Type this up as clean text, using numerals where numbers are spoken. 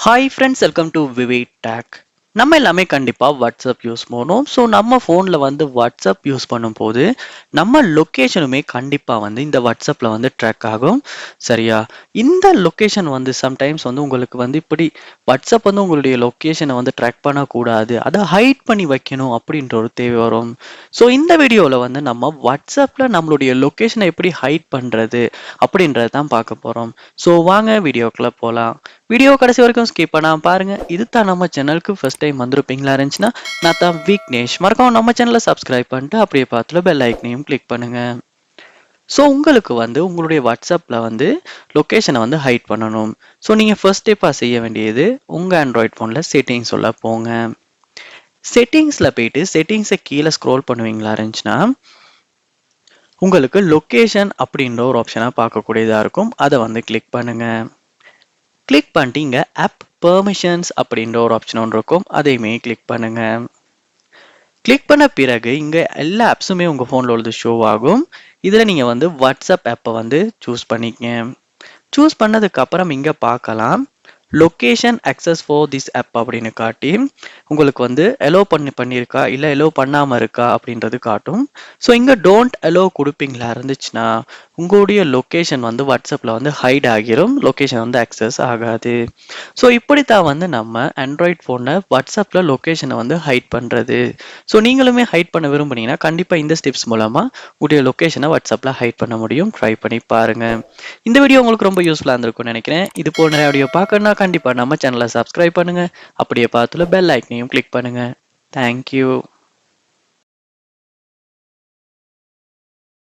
Hi friends, welcome to VividTech. நம்ம எல்லாமே கண்டிப்பா வாட்ஸ்அப் யூஸ் பண்ணுவோம். ஸோ நம்ம ஃபோனில் வந்து வாட்ஸ்அப் யூஸ் பண்ணும்போது நம்ம லொக்கேஷனுமே கண்டிப்பாக வந்து இந்த வாட்ஸ்அப்பில் வந்து ட்ராக் ஆகும். சரியா? இந்த லொக்கேஷன் வந்து சம்டைம்ஸ் வந்து உங்களுக்கு வந்து இப்படி வாட்ஸ்அப் வந்து உங்களுடைய லொக்கேஷனை வந்து ட்ராக் பண்ணக்கூடாது, அதை ஹைட் பண்ணி வைக்கணும் அப்படின்ற ஒரு தேவை வரும். ஸோ இந்த வீடியோவில் வந்து நம்ம வாட்ஸ்அப்பில் நம்மளுடைய லொக்கேஷனை எப்படி ஹைட் பண்ணுறது அப்படின்றத தான் பார்க்க போகிறோம். ஸோ வாங்க வீடியோக்குள்ளே போகலாம். வீடியோ கடைசி வரைக்கும் ஸ்கிப் பண்ணாம பாருங்க. இது தான் நம்ம சேனலுக்கு ஃபர்ஸ்ட் டைம் வந்திருப்பீங்களா இருந்துச்சுன்னா நான் தான் விக்னேஷ். மறக்காம நம்ம சேனலை சப்ஸ்கிரைப் பண்ணிட்டு அப்படியே பார்த்துல பெல் ஐக்கனையும் கிளிக் பண்ணுங்க. ஸோ உங்களுக்கு வந்து உங்களுடைய வாட்ஸ்அப்பில் வந்து லொக்கேஷனை வந்து ஹைட் பண்ணணும். ஸோ நீங்கள் ஃபர்ஸ்ட் ஸ்டெப்பாக செய்ய வேண்டியது உங்கள் ஆண்ட்ராய்ட் ஃபோனில் செட்டிங்ஸ் உள்ள போங்க. செட்டிங்ஸில் போயிட்டு செட்டிங்ஸை கீழே ஸ்க்ரோல் பண்ணுவீங்களா இருந்துச்சுன்னா உங்களுக்கு லொக்கேஷன் அப்படின்ற ஒரு ஆப்ஷனாக பார்க்கக்கூடியதாக இருக்கும். அதை வந்து கிளிக் பண்ணுங்க. கிளிக் பண்ணிட்டு இங்கே ஆப் பெர்மிஷன்ஸ் அப்படின்ற ஒரு ஆப்ஷன் ஒன்று இருக்கும். அதையுமே கிளிக் பண்ணுங்க. கிளிக் பண்ண பிறகு இங்கே எல்லா ஆப்ஸுமே உங்கள் ஃபோனில் உள்ளது ஷோ ஆகும். இதில் நீங்கள் வந்து வாட்ஸ்அப் ஆப்பை வந்து சூஸ் பண்ணிக்கங்க. சூஸ் பண்ணதுக்கு அப்புறம் இங்கே பார்க்கலாம் location access for this app அப்படின்னு காட்டி உங்களுக்கு வந்து எலோ பண்ணியிருக்கா இல்லை எலோ பண்ணாமல் இருக்கா அப்படின்றது காட்டும். ஸோ இங்கே டோன்ட் எலோ கொடுப்பீங்களா இருந்துச்சுன்னா உங்களுடைய லொக்கேஷன் வந்து வாட்ஸ்அப்பில் வந்து ஹைட் ஆகிரும், லொக்கேஷன் வந்து அக்சஸ் ஆகாது. ஸோ இப்படித்தான் வந்து நம்ம ஆண்ட்ராய்ட் ஃபோனில் வாட்ஸ்அப்பில் லொக்கேஷனை வந்து ஹைட் பண்ணுறது. ஸோ நீங்களுமே ஹைட் பண்ண விரும்புனீங்கன்னா கண்டிப்பாக இந்த ஸ்டெப்ஸ் மூலமாக உங்களுடைய லொக்கேஷனை வாட்ஸ்அப்பில் ஹைட் பண்ண முடியும். ட்ரை பண்ணி பாருங்கள். இந்த வீடியோ உங்களுக்கு ரொம்ப யூஸ்ஃபுல்லாக இருந்திருக்கும்னு நினைக்கிறேன். இது போல் நிறைய வீடியோ பார்க்கணும்னா கண்டிப்பாக நம்ம சேனலை சப்ஸ்கிரைப் பண்ணுங்கள். அப்படியே பார்த்துல பெல் ஐக்கனையும் கிளிக் பண்ணுங்கள். தேங்க்யூ.